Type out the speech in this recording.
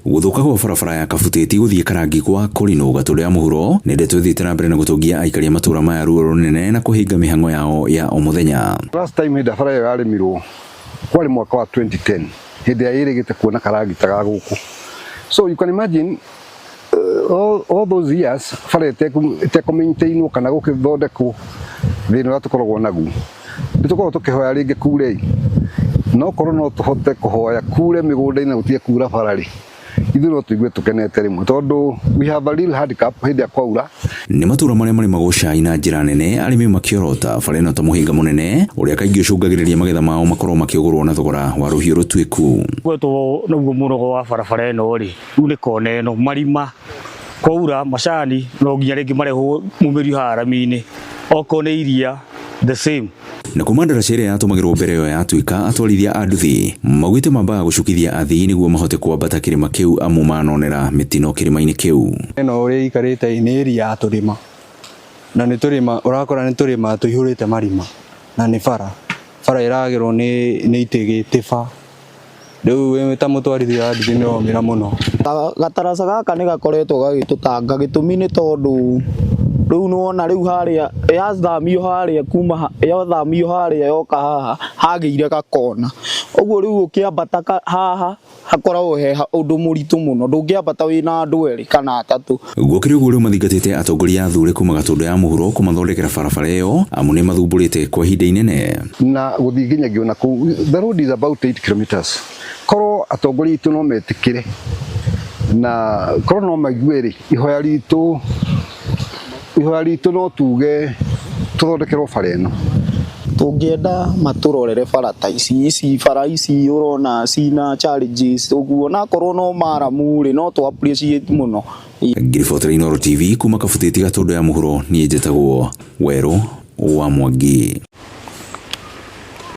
Gũthũka kwa barabara ya Kabuteti gũthiĩ Karangi kwa Kũrinũ Gatundu ya mũhuro nĩ ndeto ĩthiĩte na mbere na gũtũngia aikari a matũra maya ruo rũnene na kũhinga mĩhang'o yao ya o mũthenya. Last time barabara ĩyo yarĩmirwo kwarĩ mwaka wa 2010 hĩndĩ ya ĩrĩgĩte kuona Karangi ta gũkũ. So you can imagine all those years bara ĩtekũmaintainwo kana gũgĩthondekwo thĩna ũrĩa tũkoragwo naguo. Nĩ tũkoragwo tũkĩhoya rĩngĩ kure no korwo no tũhote kũhoya kure mĩgũnda-inĩ na gũtige kura bara rĩ ithuĩ no tũigue tũkenete rĩmwe tondũ we have a real handicap hĩndĩ ya kwaura. Nĩ matũra marĩa marĩmagwo cai na njĩra nene arĩmi makĩorota bara ĩno ta mũhĩnga mũnene ũrĩa kaingĩ ũcũngagĩrĩria magetha mao makorwo makĩgũrwo na thogora wa rũhiũ rũtuĩku. Gwetwo naguo mũnogo wa barabara ĩno rĩ rĩu nĩ kona ĩno marima kwaura macani no nginya rĩngĩ marehwo mumĩrio harami-inĩ okorwo nĩ iria the same. Na kuma ndaraca ĩrĩa yatũmagĩrwo mbere ĩyo yatuĩka atwarithia a nduthi maugĩte mambaga gũcukithia athii nĩguo mahote kwambata kĩrĩma kĩu amu manonera mĩtino kĩrĩma-inĩ kĩu. Ĩno ũrĩa ikarĩte nĩ ĩria ya tũrĩma na nĩ tũrĩma ũrakora nĩ tũrĩma tũihũrĩte marima na nĩ bara ĩragĩrwo nĩ itigĩte ba rĩu wĩ ta mũtwarithia wa nduthi nĩ ũromĩra mũno. Gataraca gaka nĩ gakoretwo gagĩtũtanga gĩtũmi nĩ tondũ rĩu nĩwona rĩu harĩa yathamio harĩa kuma yathamio harĩa yoka haha hagĩire gakona ũguo rĩu ũkĩambata haha hakoragwo he ũndũ mũritũ mũno ndũngĩambata wĩna andũ erĩ kana atatũ. Gũkĩrĩ ũguo rĩu mathingatĩte atongoria athure kuma Gatundu ya mũhuro kũmathondekera barabara ĩyo amu nĩ mathumbũrĩte kwa ihinda inene na gũthiĩ nginyagia na kũu. The road is about 8 kilometers. Korwo atongoria itũ no metĩkĩre na korwo no maigue rĩ ihoya ritũ no tuge tũthondekerwo bara ĩno. Tũngĩenda matũrorere bara ta ici bara ici ũrona cina challenges ũguo na korwo no maramu rĩ no tũ appreciate mũno. Ngiribotera Inooro TV kuma Kabuteti Gatundu ya mũhuro niĩ njĩtagwo Werũ wa Mwangi.